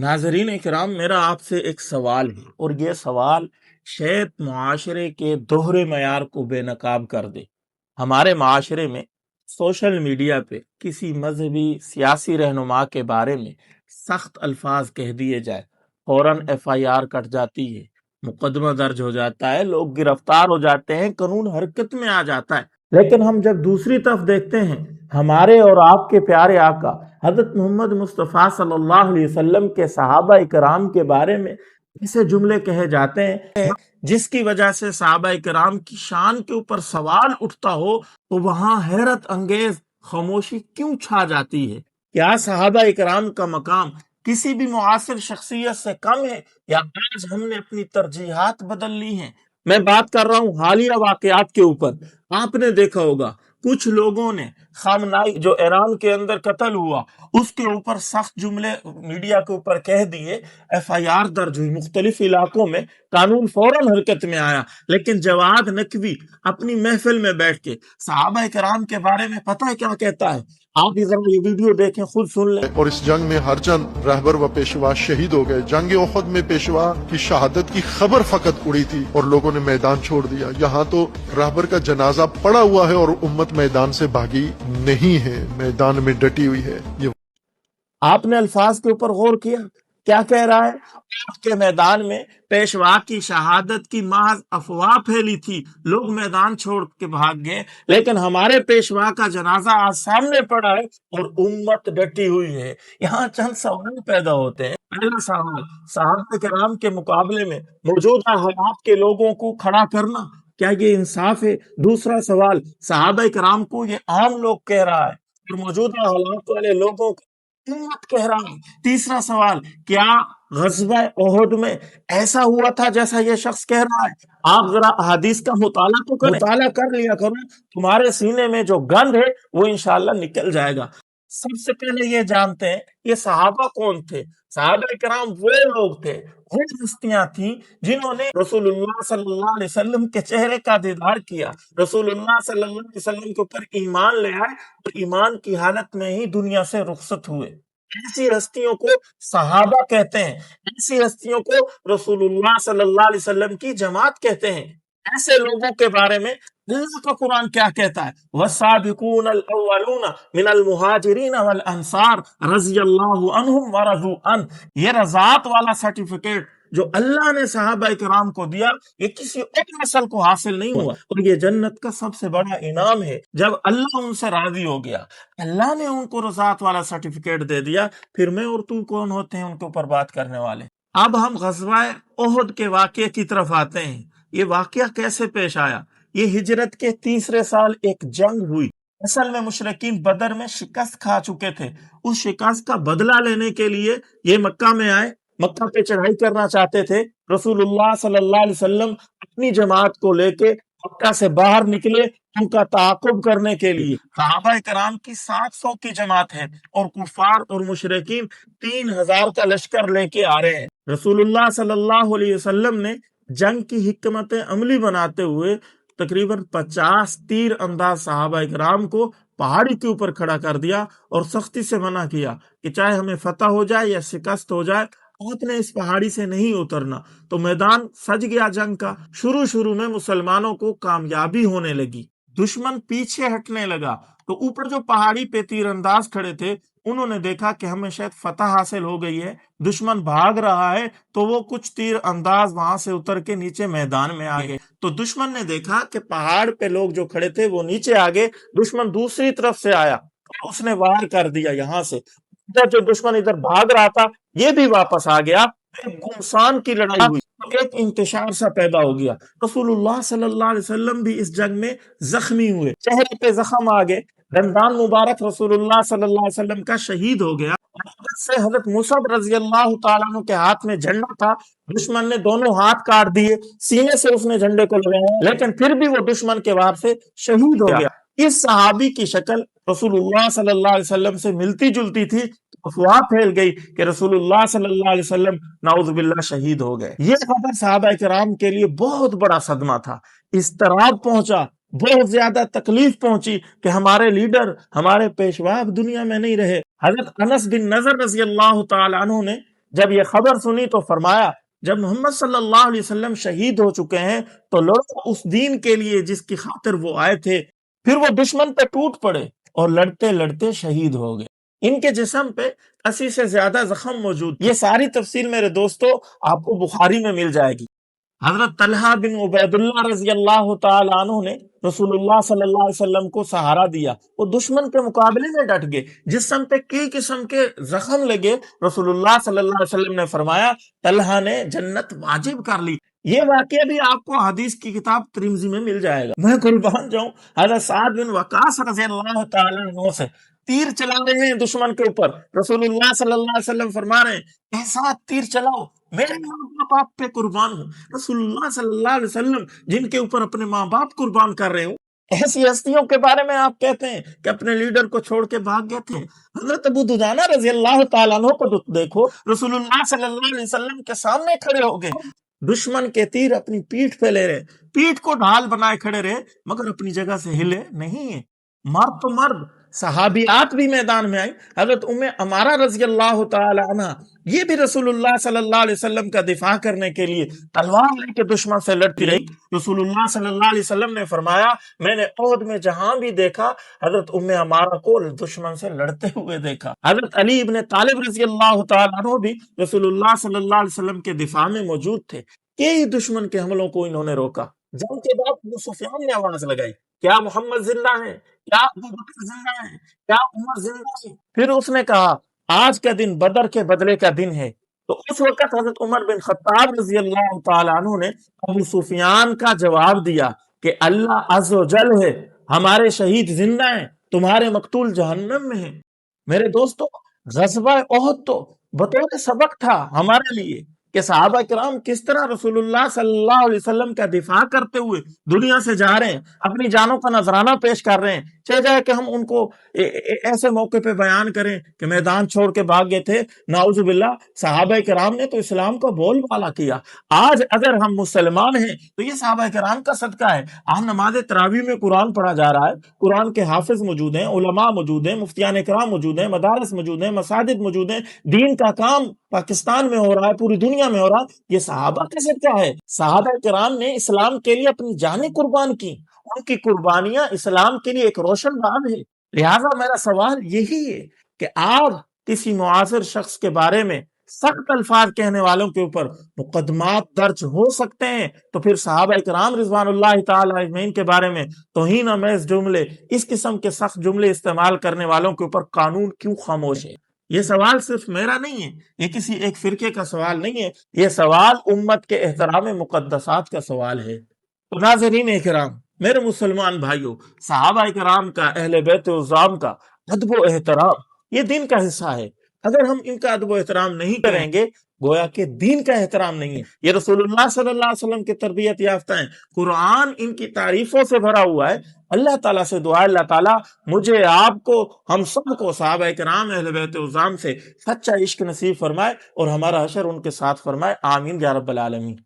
ناظرین اکرام، میرا آپ سے ایک سوال ہے اور یہ سوال شاید معاشرے کے دوہرے معیار کو بے نقاب کر دے۔ ہمارے معاشرے میں سوشل میڈیا پہ کسی مذہبی سیاسی رہنما کے بارے میں سخت الفاظ کہہ دیے جائے، فوراً FIR کٹ جاتی ہے، مقدمہ درج ہو جاتا ہے، لوگ گرفتار ہو جاتے ہیں، قانون حرکت میں آ جاتا ہے۔ لیکن ہم جب دوسری طرف دیکھتے ہیں، ہمارے اور آپ کے پیارے آقا حضرت محمد مصطفیٰ صلی اللہ علیہ وسلم کے صحابہ اکرام کے بارے میں ایسے جملے کہے جاتے ہیں جس کی وجہ سے صحابہ اکرام کی شان کے اوپر سوال اٹھتا ہو، تو وہاں حیرت انگیز خاموشی کیوں چھا جاتی ہے؟ کیا صحابہ اکرام کا مقام کسی بھی معاصر شخصیت سے کم ہے، یا آج ہم نے اپنی ترجیحات بدل لی ہیں؟ میں بات کر رہا ہوں حالیہ واقعات کے اوپر۔ آپ نے دیکھا ہوگا کچھ لوگوں نے خامنائی جو ایران کے اندر قتل ہوا، اس کے اوپر سخت جملے میڈیا کے اوپر کہہ دیے، FIR درج ہوئی مختلف علاقوں میں، قانون فوراً حرکت میں آیا۔ لیکن جواد نقوی اپنی محفل میں بیٹھ کے صحابہ کرام کے بارے میں پتہ ہے کیا کہتا ہے؟ آپ ذرا یہ ویڈیو دیکھیں، خود سن لیں۔ اور اس جنگ میں ہر چند رہبر و پیشوا شہید ہو گئے۔ جنگ احد میں پیشوا کی شہادت کی خبر فقط اڑی تھی اور لوگوں نے میدان چھوڑ دیا۔ یہاں تو رہبر کا جنازہ پڑا ہوا ہے اور امت میدان سے بھاگی نہیں ہے، میدان میں ڈٹی ہوئی ہے۔ یہ آپ نے الفاظ کے اوپر غور کیا؟ کیا کہہ رہا ہے؟ احد کے میدان میں پیشوا کی شہادت کی محض افواہ پھیلی تھی، لوگ میدان چھوڑ کے بھاگ گئے، لیکن ہمارے پیشوا کا جنازہ آج سامنے پڑا ہے اور امت ڈٹی ہوئی ہے۔ یہاں چند سوال پیدا ہوتے ہیں۔ پہلا سوال، صحابہ کرام کے مقابلے میں موجودہ حالات کے لوگوں کو کھڑا کرنا، کیا یہ انصاف ہے؟ دوسرا سوال، صحابہ کرام کو یہ عام لوگ کہہ رہا ہے اور موجودہ حالات والے لوگوں کو امت کہہ رہا ہے۔ تیسرا سوال، کیا غزوہ احد میں ایسا ہوا تھا جیسا یہ شخص کہہ رہا ہے؟ آپ ذرا احادیث کا مطالعہ تو کریں، مطالعہ کر لیا کرو، تمہارے سینے میں جو گند ہے وہ انشاءاللہ نکل جائے گا۔ سب سے پہلے یہ جانتے ہیں یہ صحابہ کون تھے؟ صحابہ کرام وہ لوگ تھے، وہ ہستیاں تھیں جنہوں نے رسول اللہ صلی اللہ علیہ وسلم کے چہرے کا دیدار کیا، رسول اللہ صلی اللہ علیہ وسلم کے اوپر ایمان لے آئے اور ایمان کی حالت میں ہی دنیا سے رخصت ہوئے۔ ایسی ہستیوں کو صحابہ کہتے ہیں، ایسی ہستیوں کو رسول اللہ صلی اللہ علیہ وسلم کی جماعت کہتے ہیں۔ ایسے لوگوں کے بارے میں اللہ کا قرآن کیا کہتا ہے؟ وَالسَّابِقُونَ الْأَوَّلُونَ مِنَ الْمُهَاجِرِينَ وَالْأَنصَارِ رضی اللہ عنہم وَرَضُوا عَنْهُ۔ یہ رضاعت والا سرٹیفکیٹ جو اللہ نے صحابہ کرام کو دیا، یہ کسی اور نسل کو حاصل نہیں ہوا، اور یہ جنت کا سب سے بڑا انعام ہے۔ جب اللہ ان سے راضی ہو گیا، اللہ نے ان کو رضاعت والا سرٹیفکیٹ دے دیا، پھر میں اور تو کون ہوتے ہیں ان کے اوپر بات کرنے والے؟ اب ہم غزوہ احد کے واقعے کی طرف آتے ہیں۔ یہ واقعہ کیسے پیش آیا؟ یہ ہجرت کے تیسرے سال ایک جنگ ہوئی۔ اصل میں مشرکین بدر میں شکست کھا چکے تھے، اس شکست کا بدلہ لینے کے لیے یہ مکہ میں آئے، مکہ پہ چڑھائی کرنا چاہتے تھے۔ رسول اللہ صلی اللہ علیہ وسلم اپنی جماعت کو لے کے مکہ سے باہر نکلے ان کا تعاقب کرنے کے لیے۔ صحابہ کرام کی 700 کی جماعت ہے اور کفار اور مشرکین 3000 کا لشکر لے کے آ رہے ہیں۔ رسول اللہ صلی اللہ علیہ وسلم نے جنگ کی حکمت عملی بناتے ہوئے تقریباً 50 تیر انداز صحابہ کرام کو پہاڑی کے اوپر کھڑا کر دیا اور سختی سے منع کیا کہ چاہے ہمیں فتح ہو جائے یا شکست ہو جائے، آپ نے اس پہاڑی سے نہیں اترنا۔ تو میدان سج گیا جنگ کا۔ شروع میں مسلمانوں کو کامیابی ہونے لگی، دشمن پیچھے ہٹنے لگا، تو اوپر جو پہاڑی پہ تیر انداز کھڑے تھے انہوں نے دیکھا کہ ہمیں شاید فتح حاصل ہو گئی ہے، دشمن بھاگ رہا ہے، تو وہ کچھ تیر انداز وہاں سے اتر کے نیچے میدان میں آ گئے۔ تو دشمن نے دیکھا کہ پہاڑ پہ لوگ جو کھڑے تھے وہ نیچے آ گئے، دشمن دوسری طرف سے آیا اور اس نے وار کر دیا یہاں سے۔ جو دشمن ادھر بھاگ رہا تھا یہ بھی واپس آ گیا، ایک گمسان کی لڑائی ہوئی، ایک انتشار سا پیدا ہو گیا۔ رسول اللہ صلی اللہ علیہ وسلم بھی اس جنگ میں زخمی ہوئے، چہرے پہ زخم آ گئے، دندان مبارک رسول اللہ صلی اللہ علیہ وسلم کا شہید ہو گیا۔ سے حضرت مصعب رضی اللہ تعالیٰ عنہ کے ہاتھ میں جھنڈا تھا، دشمن نے دونوں ہاتھ کاٹ دیے، سینے سے اس نے جھنڈے کو لگایا، لیکن پھر بھی وہ دشمن کے وار سے شہید ہو گیا۔ اس صحابی کی شکل رسول اللہ صلی اللہ علیہ وسلم سے ملتی جلتی تھی، افواہ پھیل گئی کہ رسول اللہ صلی اللہ علیہ وسلم نعوذ باللہ شہید ہو گئے۔ یہ خبر صحابہ کرام کے لیے بہت بڑا صدمہ تھا، اضطراب پہنچا، بہت زیادہ تکلیف پہنچی کہ ہمارے لیڈر، ہمارے پیشوا اب دنیا میں نہیں رہے۔ حضرت انس بن نضر رضی اللہ تعالی عنہ نے جب یہ خبر سنی تو فرمایا جب محمد صلی اللہ علیہ وسلم شہید ہو چکے ہیں تو لوگ اس دین کے لیے جس کی خاطر وہ آئے تھے پھر وہ دشمن پہ ٹوٹ پڑے اور لڑتے لڑتے شہید ہو گئے۔ ان کے جسم پہ 80 سے زیادہ زخم موجود۔ یہ ساری تفصیل میرے دوستو آپ کو بخاری میں مل جائے گی۔ حضرت طلحہ بن عبید اللہ رضی اللہ تعالی عنہ نے رسول اللہ صلی اللہ علیہ وسلم کو سہارا دیا، وہ دشمن کے مقابلے میں ڈٹ گئے، جسم پہ کئی قسم کے زخم لگے، رسول اللہ صلی اللہ علیہ وسلم نے فرمایا طلحہ نے جنت واجب کر لی۔ یہ واقعہ بھی آپ کو حدیث کی کتاب ترمذی میں مل جائے گا۔ میں قربان جاؤں حضرت سعد بن وقاص رضی اللہ تعالی عنہ سے تیر چلا رہے ہیں دشمن کے اوپر، رسول اللہ صلی اللہ علیہ وسلم فرما رہے ہیں ایسا تیر چلاؤ میرے ماں باپ پہ قربان ہوں۔ رسول اللہ صلی اللہ علیہ وسلم جن کے اوپر اپنے ماں باپ قربان کر رہے ہو، ایسی ہستیوں کے بارے میں آپ کہتے ہیں کہ اپنے لیڈر کو چھوڑ کے بھاگ گئے تھے۔ حضرت ابو دجانہ رضی اللہ تعالیٰ عنہ کو دیکھو، رسول اللہ صلی اللہ علیہ وسلم کے سامنے کھڑے ہو گئے، دشمن کے تیر اپنی پیٹھ پہ لے رہے، پیٹھ کو ڈھال بنائے کھڑے رہے مگر اپنی جگہ سے ہلے نہیں ہیں۔ مرد تو مرد، صحابیات بھی میدان میں آئی۔ حضرت ام عمارہ رضی اللہ تعالی عنہ یہ بھی رسول اللہ صلی اللہ علیہ وسلم کا دفاع کرنے کے لیے تلوار لے کے دشمن سے لڑتی رہی۔ رسول اللہ صلی اللہ علیہ وسلم نے فرمایا میں نے احد میں جہاں بھی دیکھا حضرت ام عمارہ کو دشمن سے لڑتے ہوئے دیکھا۔ حضرت علی ابن طالب رضی اللہ تعالی عنہ بھی رسول اللہ صلی اللہ علیہ وسلم کے دفاع میں موجود تھے۔ کئی دشمن کے حملوں کو انہوں نے روکا۔ جنگ کے بعد ابو سفیان نے آواز لگائی کیا محمد زندہ ہے، کیا ابو بکر زندہ ہے، کیا عمر زندہ ہے؟ پھر اس نے کہا آج کا دن بدر کے بدلے کا دن ہے۔ تو اس وقت حضرت عمر بن خطاب رضی اللہ تعالی عنہ نے ابو سفیان کا جواب دیا کہ اللہ عز و جل ہے، ہمارے شہید زندہ ہیں، تمہارے مقتول جہنم میں ہیں۔ میرے دوستو غزوہ احد تو بطور سبق تھا ہمارے لیے کہ صحابہ کرام کس طرح رسول اللہ صلی اللہ علیہ وسلم کا دفاع کرتے ہوئے دنیا سے جا رہے ہیں، اپنی جانوں کا نذرانہ پیش کر رہے ہیں۔ چاہے جائے کہ ہم ان کو ایسے موقع پہ بیان کریں کہ میدان چھوڑ کے بھاگ گئے تھے، نعوذ باللہ صحابہ کرام نے تو اسلام کو بول بالا کیا۔ آج اگر ہم مسلمان ہیں تو یہ صحابہ کرام کا صدقہ ہے۔ آج نماز تراویح میں قرآن پڑھا جا رہا ہے، قرآن کے حافظ موجود ہیں، علماء موجود ہیں، مفتیان کرام موجود ہیں، مدارس موجود ہیں، مساجد موجود ہیں، دین کا کام پاکستان میں ہو رہا ہے، پوری دنیا میں ہو رہا ہے۔ یہ صحابہ کا صدقہ ہے۔ صحابہ کرام نے اسلام کے لیے اپنی جانیں قربان کی، ان کی قربانیاں اسلام کے لیے ایک روشن باب ہے۔ لہٰذا میرا سوال یہی ہے کہ آپ کسی معاصر شخص کے بارے میں سخت الفاظ کہنے والوں کے اوپر مقدمات درج ہو سکتے ہیں تو پھر صحابہ کرام رضوان اللہ تعالی اجمعین کے بارے میں توہین آمیز جملے، اس قسم کے سخت جملے استعمال کرنے والوں کے اوپر قانون کیوں خاموش ہے؟ یہ سوال صرف میرا نہیں ہے، یہ کسی ایک فرقے کا سوال نہیں ہے، یہ سوال امت کے احترام مقدسات کا سوال ہے۔ تو ناظرین اکرام، میرے مسلمان بھائیوں، صحابہ کرام کا، اہل بیت عظام کا ادب و احترام یہ دین کا حصہ ہے۔ اگر ہم ان کا ادب و احترام نہیں کریں گے گویا کہ دین کا احترام نہیں ہے۔ یہ رسول اللہ صلی اللہ علیہ وسلم کی تربیت یافتہ ہیں، قرآن ان کی تعریفوں سے بھرا ہوا ہے۔ اللہ تعالیٰ سے دعا اللہ تعالیٰ مجھے، آپ کو، ہم سب کو صحابہ کرام اہل بیت عظام سے سچا عشق نصیب فرمائے اور ہمارا حشر ان کے ساتھ فرمائے، آمین یا رب العالمین۔